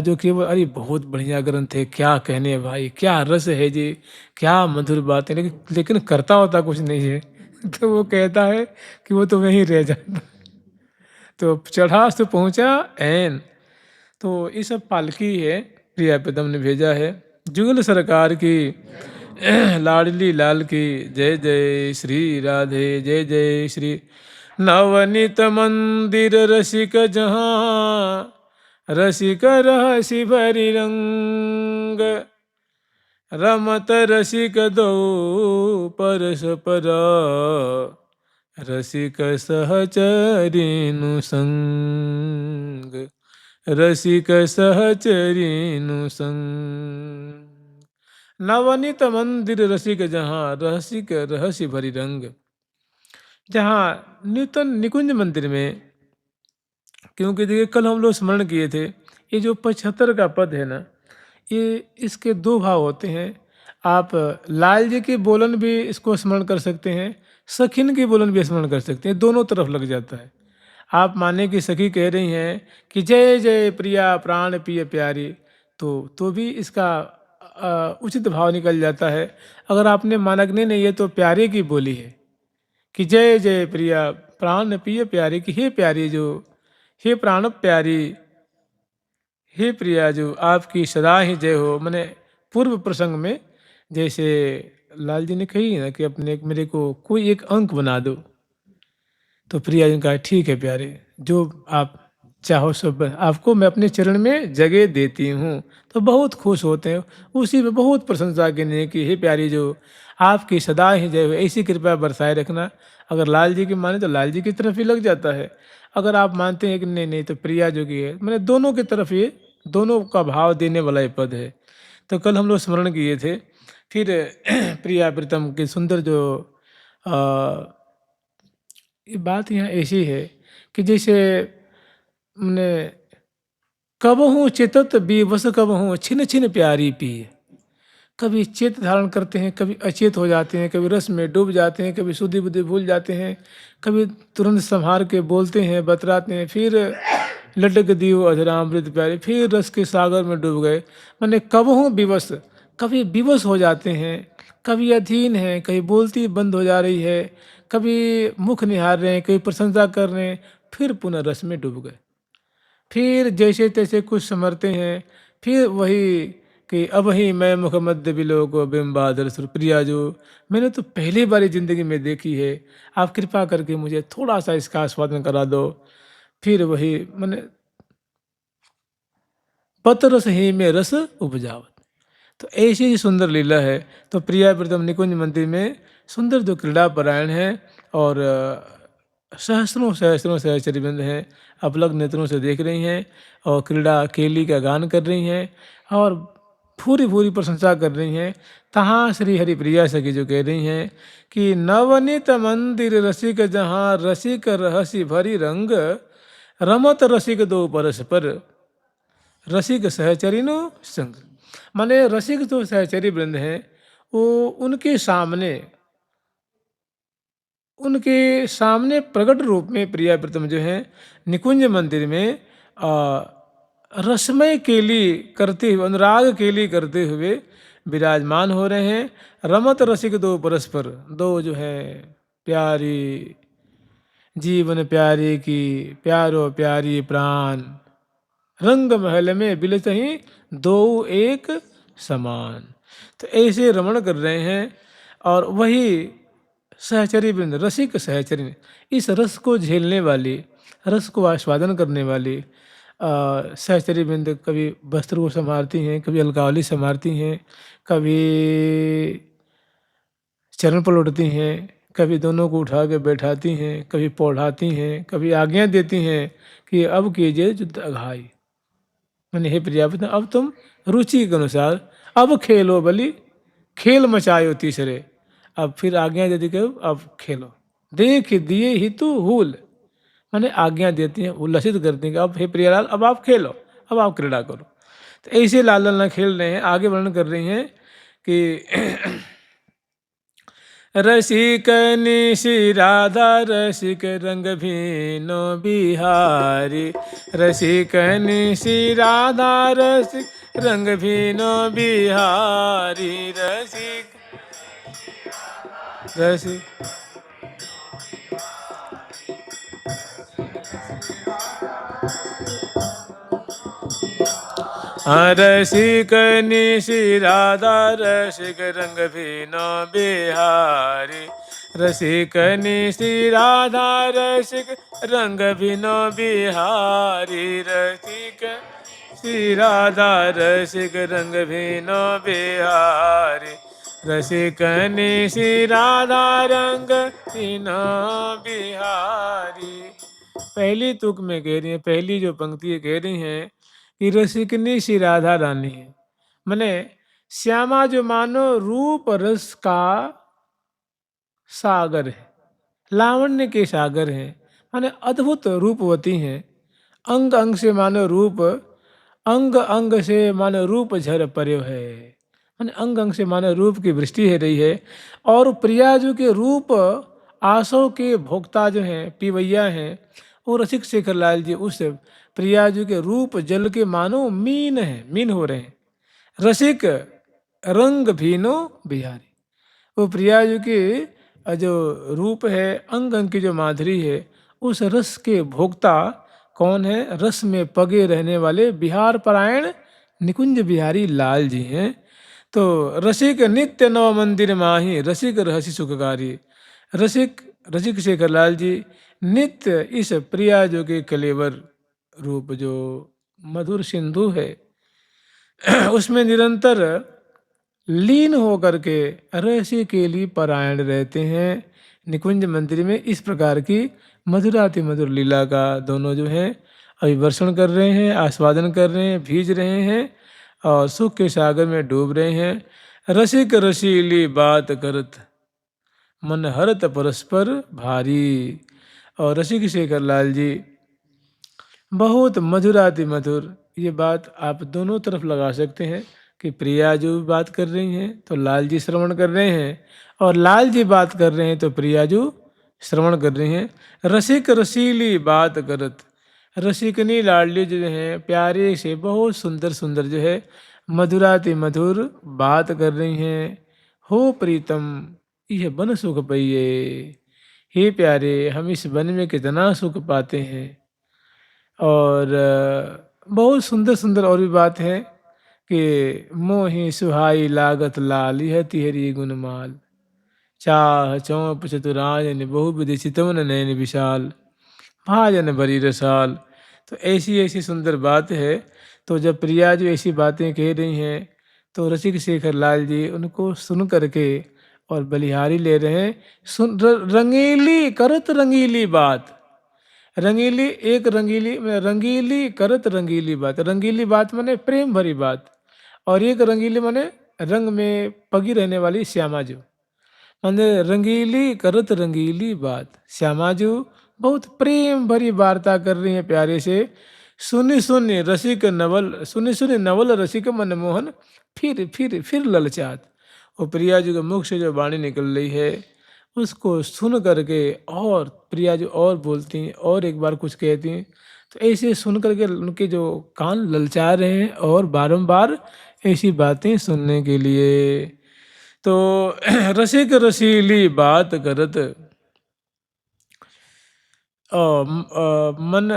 जो केवल अरे बहुत बढ़िया ग्रंथ है, क्या कहने भाई, क्या रस है जी, क्या मधुर बात है, लेकिन लेकिन करता होता कुछ नहीं है। तो वो कहता है कि वो तो वहीं रह जाता। तो चढ़ा सो पहुँचा ऐन। तो ये सब पालकी है, प्रिया प्रीतम ने भेजा है। जुगल सरकार की लाडली लाल की जय जय श्री राधे जय जय श्री। नवनीत मंदिर रसिक जहाँ, रसिक रहसि भरि रंग, रमत रसिक दो परस्पर, रसिक सहचरिनु संग, रसिक सहचरिनु संग। नवनीत मंदिर रसिक जहाँ, रसिक रहसि भरि रंग। जहाँ नूतन निकुंज मंदिर में, क्योंकि देखिए कल हम लोग स्मरण किए थे, ये जो 75 का पद है ना, ये इसके दो भाव होते हैं। आप लाल जी की बोलन भी इसको स्मरण कर सकते हैं, सखिन की बोलन भी स्मरण कर सकते हैं, दोनों तरफ लग जाता है। आप माने कि सखी कह रही हैं कि जय जय प्रिया प्राण प्रिय प्यारी, तो भी इसका उचित भाव निकल जाता है। अगर आपने माना कि नहीं ये तो प्यारे की बोली है कि जय जय प्रिया प्राण प्रिय प्यारी, कि हे प्यारी जो, हे प्राण प्यारी, हे प्रिया जो आपकी सदा ही जय हो। मैंने पूर्व प्रसंग में जैसे लाल जी ने कही ना कि अपने मेरे को कोई एक अंक बना दो, तो प्रिया जी ने कहा ठीक है प्यारे, जो आप चाहो सब आपको मैं अपने चरण में जगह देती हूँ। तो बहुत खुश होते हैं, उसी में बहुत प्रशंसा करने की हे प्यारी जो आपकी सदा ही जय हो, ऐसी कृपया बरसाए रखना। अगर लाल जी की माने तो लाल जी की तरफ ही लग जाता है, अगर आप मानते हैं कि नहीं नहीं तो प्रिया जो की है, मैंने दोनों की तरफ ये दोनों का भाव देने वाला ये पद है। तो कल हम लोग स्मरण किए थे। फिर प्रिया प्रीतम की सुंदर जो ये बात यहाँ ऐसी है कि जैसे मैंने कबहू चितत विवश कबहू छिन छिन प्यारी पी, कभी चेत धारण करते हैं, कभी अचेत हो जाते हैं, कभी रस में डूब जाते हैं, कभी सुधि बुद्धि भूल जाते हैं, कभी तुरंत संभार के बोलते हैं बतराते हैं, फिर लटक दियो अधरामृत प्यारे, फिर रस के सागर में डूब गए। मैंने कबहू विवश, कभी विवश हो जाते हैं, कभी अधीन है, कभी बोलती बंद हो जा रही है, कभी मुख निहार रहे हैं, कभी प्रशंसा कर रहे हैं, फिर पुनः रस में डूब गए। फिर जैसे तैसे कुछ समरते हैं, फिर वही कि अब ही मैं मुख मध्य बिलो को बिम्बादर सुरप्रिया जो मैंने तो पहली बारी ज़िंदगी में देखी है, आप कृपा करके मुझे थोड़ा सा इसका आस्वादन करा दो। फिर वही मैंने पत रस ही में रस उपजावत। तो ऐसी ही सुंदर लीला है। तो प्रिया प्रीतम निकुंज मंदिर में सुंदर जो क्रीड़ा परायण है, और सहस्रों सहस्रों सहचरीवृंद हैं, अपलक नेत्रों से देख रही हैं, और क्रीड़ा केली का गान कर रही हैं, और पूरी पूरी प्रशंसा कर रही हैं। तहाँ श्री हरिप्रिया सखी जो कह रही हैं कि नवनीत मंदिर रसिक जहाँ, रसिक रहसि भरी रंग, रमत रसिक दो परस्पर, रसिक सहचरिनु संग। माने रसिक जो सहचरी वृंद हैं, वो उनके सामने प्रकट रूप में प्रिया प्रीतम जो है निकुंज मंदिर में रसमय केली करते हुए, अनुराग केली करते हुए विराजमान हो रहे हैं। रमत रसिक दो परस्पर, दो जो है प्यारी, जीवन प्यारी की प्यारो प्यारी प्राण, रंग महल में बिलत ही दो एक समान। तो ऐसे रमण कर रहे हैं। और वही सहचरी वृंद, रसिक सहचरी, इस रस को झेलने वाली, रस को आस्वादन करने वाली सहचरी वृंद कभी वस्त्र को संभालती हैं, कभी अलकावली संभालती हैं, कभी चरण पलटती हैं, कभी दोनों को उठा के बैठाती हैं, कभी पौढ़ाती हैं, कभी आज्ञा देती हैं कि अब कीजिए युद्ध अघाई। मैंने हे प्रजापति अब तुम रुचि के अनुसार अब खेलो बलि, खेल मचायो तीसरे। अब फिर आज्ञा दे दी कि अब खेलो, देख दिए ही तू हूल। मैंने आज्ञा देती हैं, उल्लसित करती हैं कि अब हे प्रियालाल अब आप खेलो, अब आप क्रीड़ा करो। तो ऐसे लाल लाल खेल रहे हैं। आगे वर्णन कर रही हैं कि रसिक निशि राधा रसिक रंग भीनो बिहारी। रसिक निशि राधा रसिक रंग भीनो बिहारी। रसिक रसिक रसिक निशि राधा रसिक रंग भीनो बिहारी। रसिक निशि राधा रसिक रंग भीनो बिहारी। रसिक श्री राधा रसिक रंग भीनो बिहारी। रसिक निशि राधा रंग भीनो बिहारी। पहली तुक में कह रही है, पहली जो पंक्ति कह रही हैं कि रसिकनी सी राधा रानी है। माने श्यामा जो मानो रूप रस का सागर है, लावण्य के सागर हैं, माने अद्भुत रूपवती हैं। अंग अंग से मानो रूप, अंग अंग से मानो रूप झर पर्यो है। माने अंग अंग से मानो रूप की वृष्टि है रही है। और प्रियाजू के रूप आसों के भोक्ता जो हैं, पीवैया हैं, वो रसिक शेखर लाल जी उस प्रियाजू के रूप जल के मानो मीन है, मीन हो रहे हैं। रसिक रंग भीनो बिहारी। वो प्रियाजू की जो रूप है, अंग अंग की जो माधुरी है, उस रस के भोक्ता कौन है? रस में पगे रहने वाले बिहार परायण निकुंज बिहारी लाल जी हैं। तो रसिक नित्य नव मंदिर माही रसिक रहसी सुखकारी। रसिक रसिक शेखर लाल जी नित्य इस प्रिया जो के कलेवर रूप जो मधुर सिंधु है उसमें निरंतर लीन होकर के रहस्य के लिए परायण रहते हैं। निकुंज मंदिर में इस प्रकार की मधुराति मधुर लीला का दोनों जो हैं अभिवर्षण कर रहे हैं, आस्वादन कर रहे हैं, भीज रहे हैं और सुख के सागर में डूब रहे हैं। रसिक रसीली बात करत मन हरत परस्पर भारी। और रसिक शेखर लाल जी बहुत मधुराति मधुर, ये बात आप दोनों तरफ लगा सकते हैं कि प्रिया जो बात कर रही हैं तो लाल जी श्रवण कर रहे हैं, और लाल जी बात कर रहे हैं तो प्रिया जो श्रवण कर रही हैं। रसिक रसीली बात करत, रसिकनी लाडली जो हैं प्यारे से बहुत सुंदर सुंदर जो है मधुराति मधुर बात कर रही हैं। हो प्रीतम यह बन सुख पइये, हे प्यारे हम इस वन में कितना सुख पाते हैं। और बहुत सुंदर सुंदर और भी बात है कि मोहि सुहाई लागत लाल यह तिहरी गुणमाल। चाह चौप चतुरायन बहु विधि चितवन नयन विशाल, भाजन भरी रसाल। तो ऐसी ऐसी सुंदर बात है। तो जब प्रिया जो ऐसी बातें कह रही हैं तो रसिक शेखर लाल जी उनको सुन करके और बलिहारी ले रहे हैं। सुन रंगीली करत रंगीली बात, रंगीली एक रंगीली रंगीली करत रंगीली बात, रंगीली बात माने प्रेम भरी बात, और एक रंगीली माने रंग में पगी रहने वाली श्यामाजू। माने रंगीली करत रंगीली बात, श्यामाजू बहुत प्रेम भरी वार्ता कर रही हैं प्यारे से। सुनि सुनि रसिक नवल, सुनि सुनि नवल रसिक मनमोहन, फिर ललचात। वो प्रिया जी के मुख से जो वाणी निकल रही है उसको सुन करके और प्रिया जो और बोलती हैं और एक बार कुछ कहती हैं, तो ऐसे सुन करके उनके जो कान ललचा रहे हैं और बारंबार ऐसी बातें सुनने के लिए। तो रसिक रसीली बात करत मन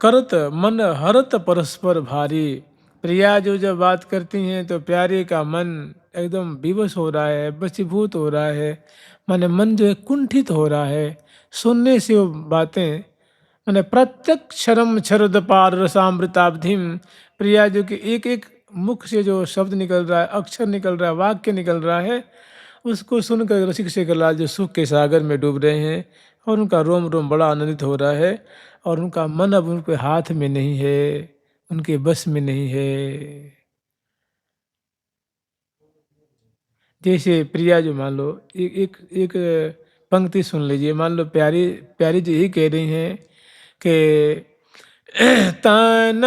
करत मन हरत परस्पर भारी। प्रिया जो जब बात करती हैं तो प्यारे का मन एकदम विवश हो रहा है, वशीभूत हो रहा है, माने मन जो है कुंठित हो रहा है सुनने से वो बातें। माने प्रत्यक्षरम शरद पार रसामृताब्धिम, प्रिया जो कि एक एक मुख से जो शब्द निकल रहा है, अक्षर निकल रहा है, वाक्य निकल रहा है, उसको सुनकर रसिक शेखर लाल जो सुख के सागर में डूब रहे हैं और उनका रोम रोम बड़ा आनंदित हो रहा है। और उनका मन अब उनके हाथ में नहीं है, उनके बस में नहीं है। जैसे प्रिया जो मान लो एक एक एक पंक्ति सुन लीजिए। मान लो प्यारी प्यारी जी ही कह रही हैं कि तन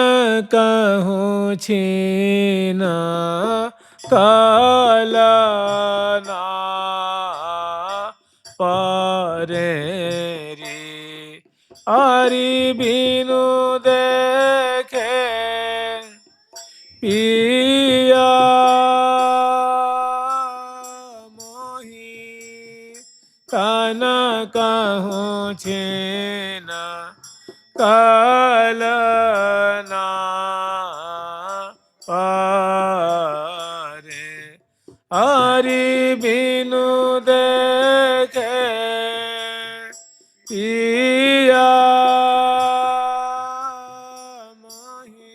कहूँ छीना काला ना न कहूँ छीना काल ना पारे। हरि बिनु देखे पिया मोहि।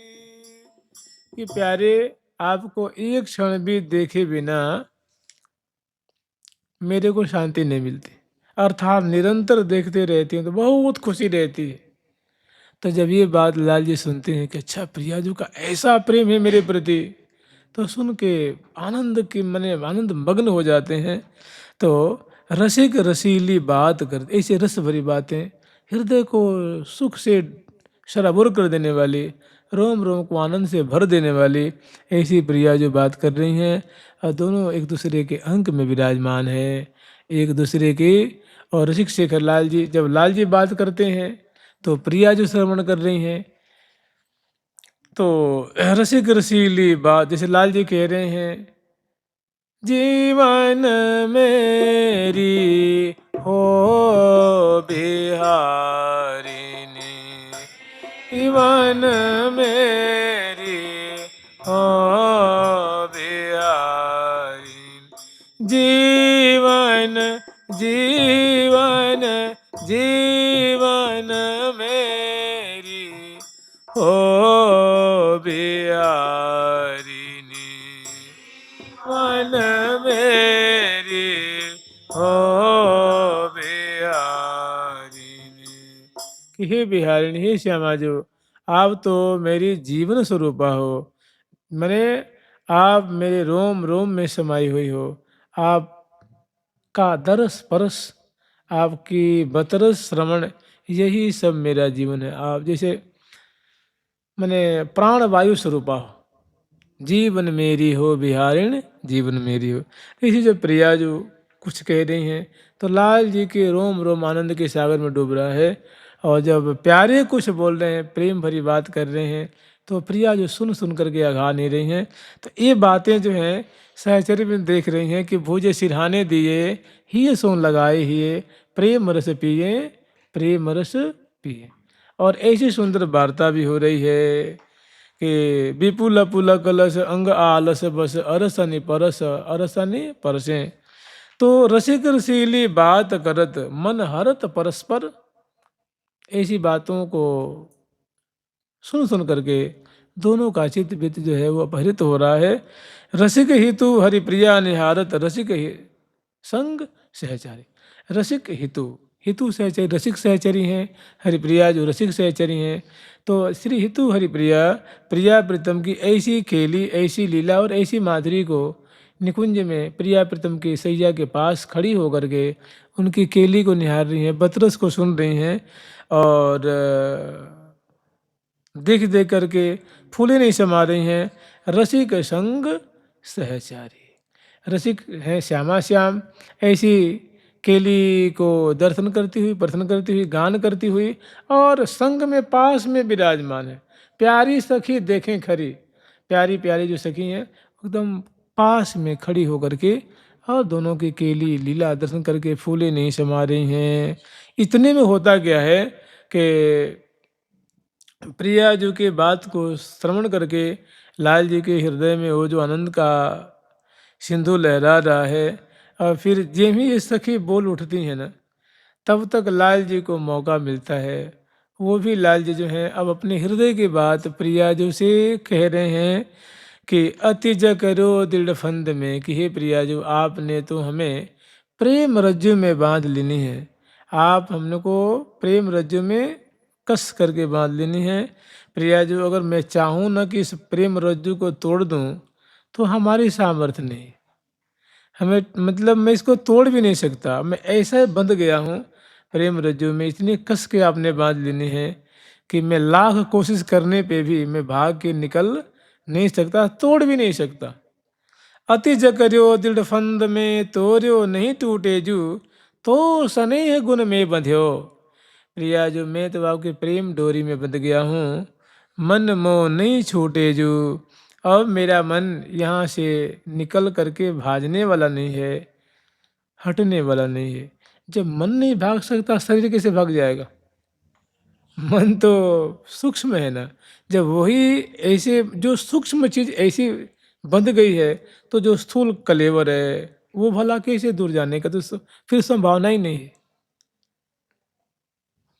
कि प्यारे, आपको एक क्षण भी देखे बिना मेरे को शांति नहीं मिलती, अर्थात निरंतर देखते रहती हैं तो बहुत खुशी रहती है। तो जब ये बात लाल जी सुनते हैं कि अच्छा प्रियाजू का ऐसा प्रेम है मेरे प्रति, तो सुन के आनंद के मने आनंद मग्न हो जाते हैं। तो रसिक रसीली बात कर, ऐसे रस भरी बातें, हृदय को सुख से शराबुर कर देने वाली, रोम रोम को आनंद से भर देने वाली ऐसी प्रिया जो बात कर रही हैं, और दोनों एक दूसरे के अंक में विराजमान है एक दूसरे के। और रसिक शेखर लाल जी, जब लाल जी बात करते हैं तो प्रिया जो श्रवण कर रही हैं। तो रसिक रसीली बात, जैसे लाल जी कह रहे हैं, जीवन मेरी हो बिहारिनी, जीवन मेरी हो बिहारिनी, जीवन जीवन जीवन मेरी हो बिहारिनी, मन मेरी हो बिहारिनी। कि हे बिहारिणी, हे श्यामा जो, आप तो मेरी जीवन स्वरूपा हो, मैंने आप मेरे रोम रोम में समाई हुई हो। आप का दरस परस, आपकी बतरस श्रवण, यही सब मेरा जीवन है। आप जैसे मैंने प्राण वायु स्वरूपा हो, जीवन मेरी हो बिहारिण, जीवन मेरी हो। इसी जो प्रिया जो कुछ कह रही हैं, तो लाल जी के रोम रोम आनंद के सागर में डूब रहा है। और जब प्यारे कुछ बोल रहे हैं, प्रेम भरी बात कर रहे हैं, तो प्रिया जो सुन सुन करके अघा नहीं रही हैं। तो ये बातें जो हैं सहचर्य में देख रही हैं कि भुजे सिरहाने दिए, ही सोन लगाए हिए, प्रेम रस पिए, प्रेम रस पिए। और ऐसी सुंदर वार्ता भी हो रही है कि विपुल पुल कलश अंग आलस बस, अरसनि परस अरसनि परसे। तो रसिक रसीली बात करत, मन हरत परस्पर। ऐसी बातों को सुन सुन करके दोनों का चित्त वित्त जो है वो अपहरित हो रहा है। रसिक हितु हरिप्रिया निहारत, रसिक संग सहचारी। रसिक हितु, हितु सहचरी, रसिक सहचरी हैं, हरिप्रिया जो रसिक सहचरी हैं। तो श्री हितु हरिप्रिया, प्रिया प्रीतम की ऐसी खेली, ऐसी लीला और ऐसी माधुरी को निकुंज में प्रिया प्रीतम की सैया के पास खड़ी होकर के उनकी केली को निहार रही हैं, बतरस को सुन रही हैं। और देख देख करके फूले नहीं समा रही हैं। रसिक संग सहचारी, रसिक है श्यामा श्याम, ऐसी केली को दर्शन करती हुई, प्रार्थना करती हुई, गान करती हुई, और संग में पास में विराजमान है। प्यारी सखी देखें खरी, प्यारी प्यारी जो सखी हैं एकदम पास में खड़ी होकर के, और दोनों की केली लीला दर्शन करके फूले नहीं समा रही हैं। इतने में होता क्या है कि प्रिया जी के बात को श्रवण करके लाल जी के हृदय में वो जो आनंद का सिंधु लहरा रहा है। और फिर जब ही ये सखी बोल उठती हैं ना, तब तक लाल जी को मौका मिलता है। वो भी लाल जी जो हैं अब अपने हृदय की बात प्रिया जो से कह रहे हैं कि अति ज करो दृढ़ फंद में, कि हे प्रिया जो, आपने तो हमें प्रेम रज्जु में बांध लेनी है। आप हमने को प्रेम रज्जु में कस करके बांध लेनी है। प्रिया जो, अगर मैं चाहूँ ना कि इस प्रेम रज्जु को तोड़ दूँ तो हमारी सामर्थ्य नहीं, हमें मतलब मैं इसको तोड़ भी नहीं सकता। मैं ऐसा बंध गया हूँ प्रेम रज्जु में, इतनी कस के आपने बांध लेनी है कि मैं लाख कोशिश करने पे भी मैं भाग के निकल नहीं सकता, तोड़ भी नहीं सकता। अति जकर्यो दृढ़ फंद में तोर्यो नहीं टूटे जू, तो स्नेह गुण में बंध्यो। प्रिया जो, मैं तो आपके प्रेम डोरी में बंध गया हूँ, मन मोह नहीं छूटे जू। अब मेरा मन यहाँ से निकल करके भाजने वाला नहीं है, हटने वाला नहीं है। जब मन नहीं भाग सकता, शरीर कैसे भाग जाएगा? मन तो सूक्ष्म है ना। जब वही ऐसे जो सूक्ष्म चीज़ ऐसी बंध गई है, तो जो स्थूल कलेवर है, वो भला कैसे दूर जाने का? तो फिर संभावना ही नहीं है।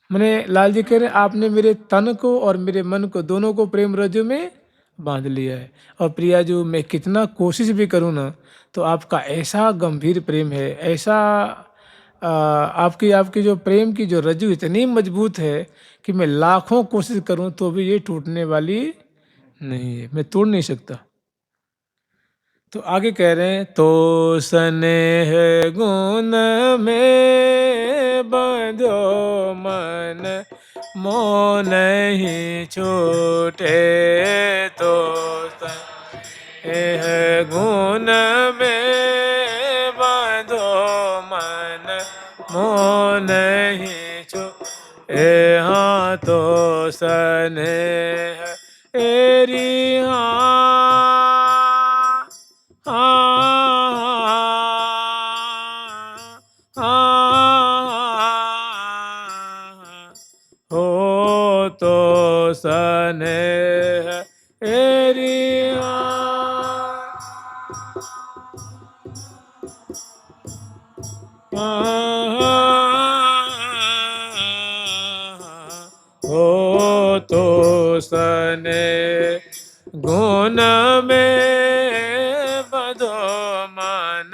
माने लाल जी कह रहे हैं, आपने मेरे तन को और मेरे मन को, दोनों को प्रेम रज्जु में बांध लिया है। और प्रिया जो मैं कितना कोशिश भी करूँ ना, तो आपका ऐसा गंभीर प्रेम है, ऐसा आपकी आपकी जो प्रेम की जो रज्जु इतनी मजबूत है कि मैं लाखों कोशिश करूँ तो भी ये टूटने वाली नहीं है, मैं तोड़ नहीं सकता। तो आगे कह रहे हैं, तो स्नेह गुण में बंधो मन मोह नहीं छूटे, तो स्नेह गुण में बंधो मन मोह नहीं छूटे, हाँ तो स्नेह एरी हो तो स्नेह एरिया हो तो स्नेह गुण में बंधो मन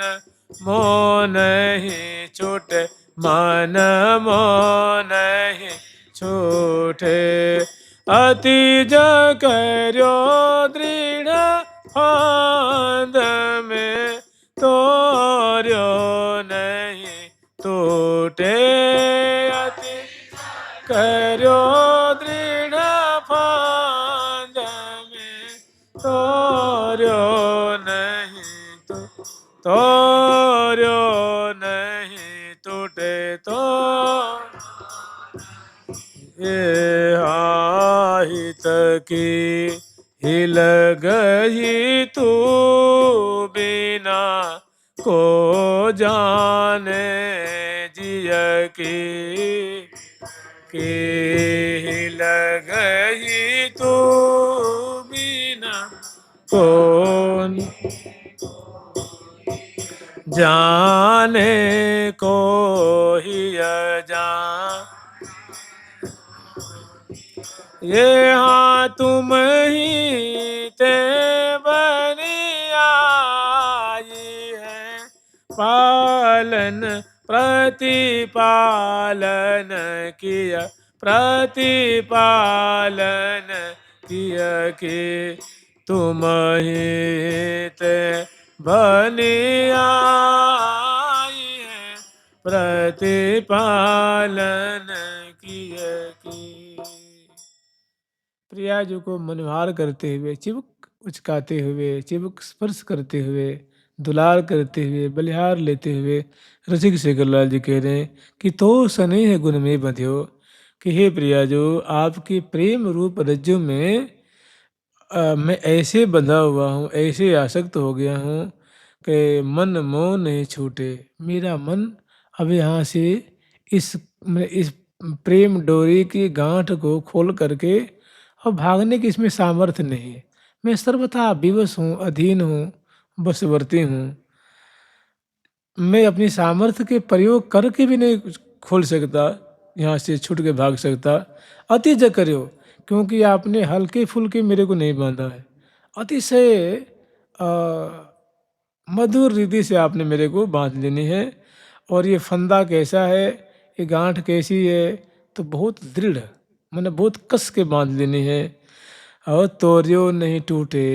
मोह नहीं छूटे, मन मोह नहीं छूटे, अति जकर्यो दृढ़ फांद में तोर्यो नहीं टूटे, अति कर्यो दृढ़ फांद में तोर्यो नहीं तोर्यो नहीं टूटे, तो ये आहित की हिल गई तू बिना को जाने, जिय की हिल गई तू बिना कौन जाने को ही जान, ये हाँ तुम ही ते बनी आई है, पालन प्रतिपालन किया, प्रतिपालन किया कि तुम ही ते बनी आई है, प्रतिपालन किया कि। प्रिया जी को मनोहार करते हुए, चिबुक उचकाते हुए, चिबुक स्पर्श करते हुए, दुलार करते हुए, बलिहार लेते हुए रसिक शेखरलाल जी कह रहे हैं कि तो स्नेह गुण में बंध्यो, कि हे प्रिया जो आपके प्रेम रूप रज्जु में मैं ऐसे बंधा हुआ हूँ, ऐसे आसक्त हो गया हूँ कि मन मोह नहीं छूटे। मेरा मन अब यहाँ से इस प्रेम डोरी की गांठ को खोल करके और भागने की इसमें सामर्थ्य नहीं है। मैं सर्वथा विवश हूँ, अधीन हूँ, बशवर्ती हूँ। मैं अपनी सामर्थ्य के प्रयोग करके भी नहीं खोल सकता, यहाँ से छूट के भाग सकता। अति जकर्यो, क्योंकि आपने हल्के फुल्के मेरे को नहीं बांधा है, अतिशय मधुर रीति से आपने मेरे को बांध लेनी है। और ये फंदा कैसा है, ये गांठ कैसी है, तो बहुत दृढ़, मैंने बहुत कस के बांध लेनी है। और तोरियो नहीं टूटे,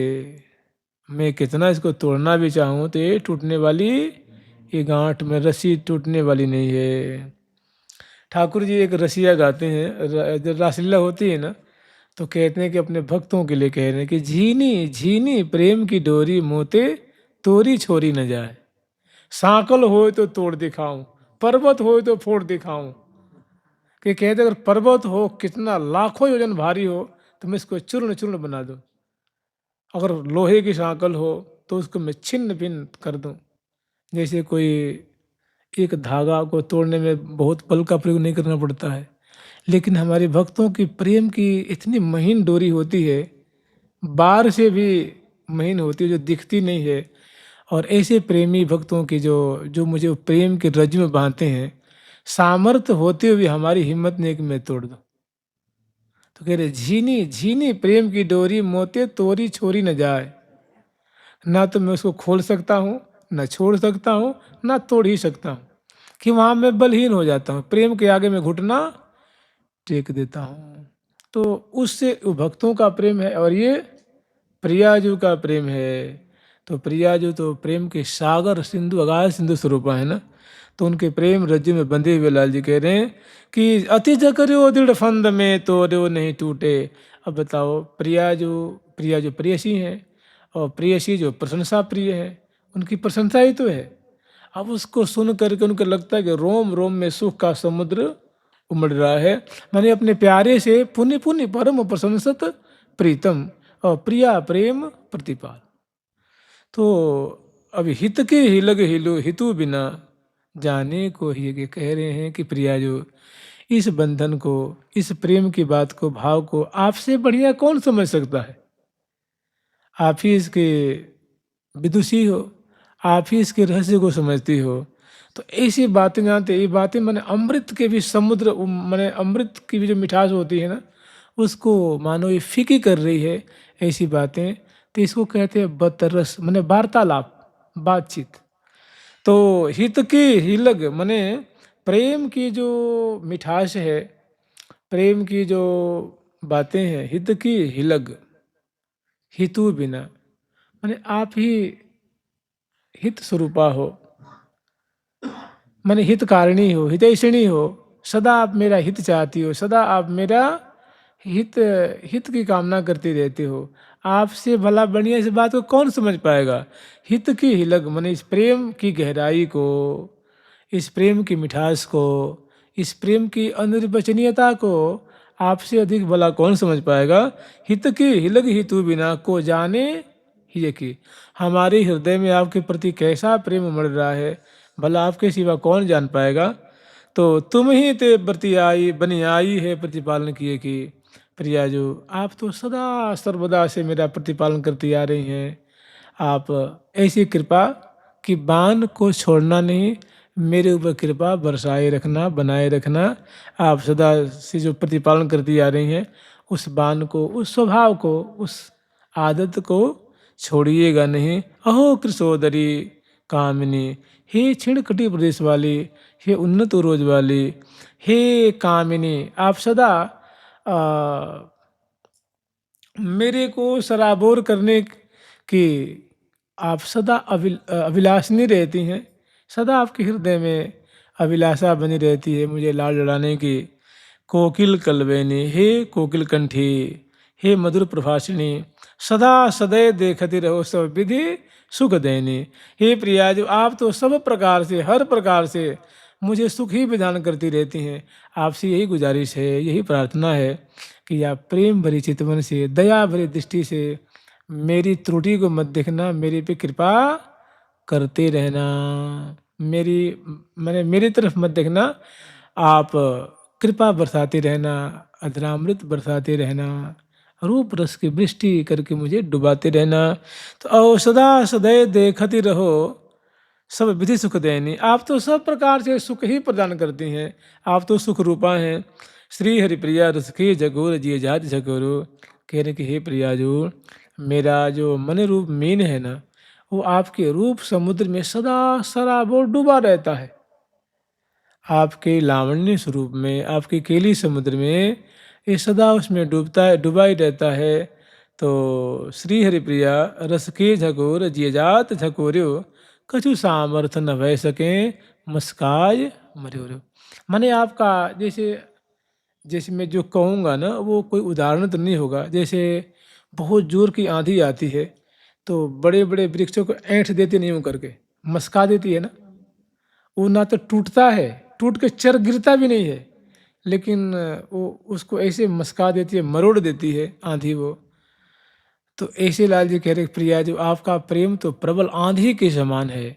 मैं कितना इसको तोड़ना भी चाहूँ तो ये टूटने वाली, ये गांठ में रस्सी टूटने वाली नहीं है। ठाकुर जी एक रसिया गाते हैं, जब रासलीला होती है ना, तो कहते हैं कि अपने भक्तों के लिए कह रहे हैं कि झीनी झीनी प्रेम की डोरी मोते तोरी छोरी न जाए, सांकल हो तो तोड़ दिखाऊं, पर्वत हो तो फोड़ दिखाऊं। कि कहते अगर पर्वत हो कितना लाखों योजन भारी हो तो मैं इसको चूर्ण चूर्ण बना दूं, अगर लोहे की सांकल हो तो उसको मैं छिन्न भिन्न कर दूं। जैसे कोई एक धागा को तोड़ने में बहुत बल का प्रयोग नहीं करना पड़ता है, लेकिन हमारे भक्तों की प्रेम की इतनी महीन डोरी होती है, बार से भी महीन होती है, जो दिखती नहीं है। और ऐसे प्रेमी भक्तों की जो जो मुझे प्रेम के रज्जु में बांधते हैं, सामर्थ्य होते हुए हमारी हिम्मत नहीं कि मैं तोड़ दूं। तो कह रहे, झीनी झीनी प्रेम की डोरी मोते तोरी छोरी न जाए। ना तो मैं उसको खोल सकता हूँ, ना छोड़ सकता हूँ, ना तोड़ ही सकता हूँ, कि वहां मैं बलहीन हो जाता हूँ, प्रेम के आगे मैं घुटना टेक देता हूँ। तो उससे वो भक्तों का प्रेम है, और ये प्रियाजू का प्रेम है। तो प्रियाजू तो प्रेम के सागर सिंधु अगाध सिंधु स्वरूपा है ना। तो उनके प्रेम रज्जु में बंधे हुए लाल जी कह रहे हैं कि अति जकर्यो दृढ़ फंद में तोड़ो नहीं टूटे। अब बताओ, प्रियाजू प्रेयसी हैं, और प्रेयसी जो प्रशंसा प्रिय है, उनकी प्रशंसा ही तो है। अब उसको सुन करके उनको लगता है कि रोम रोम में सुख का समुद्र उमड़ रहा है। मैंने अपने प्यारे से पुण्य पुण्य परम प्रशंसत प्रीतम और प्रिया प्रेम प्रतिपाल। तो अभी हित के हिलग हिलो हितु बिना जाने को ही के कह रहे हैं कि प्रिया जो इस बंधन को, इस प्रेम की बात को, भाव को आपसे बढ़िया कौन समझ सकता है। आप ही इसके विदुषी हो, आप ही इसके रहस्य को समझती हो। तो ऐसी बातें जानते, ये बातें मैंने अमृत के भी समुद्र, मैंने अमृत की भी जो मिठास होती है ना, उसको मानो ये फीकी कर रही है ऐसी बातें। तो इसको कहते हैं बतरस, मैंने वार्तालाप, बातचीत। तो हित की हिलग मैंने प्रेम की जो मिठास है, प्रेम की जो बातें हैं, हित की हिलग हितु बिना, मैंने आप ही हित स्वरूपा हो, मैंने हित कारिणी हो, हितैषिणी हो। सदा आप मेरा हित चाहती हो, सदा आप मेरा हित हित की कामना करती रहती हो। आपसे भला बढ़िया इस बात को कौन समझ पाएगा। हित की हिलग मैंने इस प्रेम की गहराई को, इस प्रेम की मिठास को, इस प्रेम की अनिर्वचनीयता को आपसे अधिक भला कौन समझ पाएगा। हित की हिलग हितु बिना को जाने ही कि हमारे हृदय में आपके प्रति कैसा प्रेम उमड़ रहा है, भला आपके सिवा कौन जान पाएगा। तो तुम ही ते प्रति आई बनी आई है प्रतिपालन किए कि प्रिया जो आप तो सदा सर्वदा से मेरा प्रतिपालन करती आ रही हैं। आप ऐसी कृपा कि बाण को छोड़ना नहीं, मेरे ऊपर कृपा बरसाए रखना, बनाए रखना। आप सदा से जो प्रतिपालन करती आ रही हैं, उस बाण को, उस स्वभाव को, उस आदत को छोड़िएगा नहीं। अहो कृषोदरी कामिनी, हे छिणकटी प्रदेश वाली, हे उन्नत उरोज वाली, हे कामिनी, आप सदा मेरे को सराबोर करने की आप सदा अभिलाषिनी रहती हैं। सदा आपके हृदय में अभिलाषा बनी रहती है मुझे लाड लड़ाने की। कोकिल कलवेनी, हे कोकिल कंठी, हे मधुर प्रभाषिणी, सदा सदैव देखती रहो सब विधि सुख देनी। हे प्रिया जो आप तो सब प्रकार से, हर प्रकार से मुझे सुख ही विधान करती रहती हैं। आपसे यही गुजारिश है, यही प्रार्थना है कि आप प्रेम भरी चितवन से, दया भरी दृष्टि से मेरी त्रुटि को मत देखना, मेरे पे कृपा करते रहना। मेरी मैंने मेरी तरफ मत देखना, आप कृपा बरसाते रहना, अधरामृत बरसाते रहना, रूप रस की वृष्टि करके मुझे डुबाते रहना। तो औ सदा सदैव देखती रहो सब विधि सुख देनी। आप तो सब प्रकार से सुख ही प्रदान करती हैं, आप तो सुख रूपा हैं। श्री हरिप्रिया रस की जगोर जिय जाति झकोरो, कह रहे कि हे प्रिया जो मेरा जो मन रूप मीन है ना, वो आपके रूप समुद्र में सदा सराबोर डूबा रहता है। आपके लावण्य स्वरूप में, आपके केली समुद्र में ये सदा उसमें डूबता है, डूबा ही रहता है। तो श्री हरिप्रिया रस के झकोर जिय जात झकोर्यो, कछु सामर्थ न भय सके मस्काय मर्यो। माने आपका जैसे जैसे मैं जो कहूँगा ना, वो कोई उदाहरण तो नहीं होगा। जैसे बहुत जोर की आंधी आती है तो बड़े बड़े वृक्षों को ऐंठ देती नहीं हूँ करके, मस्का देती है ना। वो ना तो टूटता है, टूट के चर गिरता भी नहीं है, लेकिन वो उसको ऐसे मस्का देती है, मरोड़ देती है आंधी वो। तो ऐसे लाल जी कह रहे प्रिया जो आपका प्रेम तो प्रबल आंधी के समान है,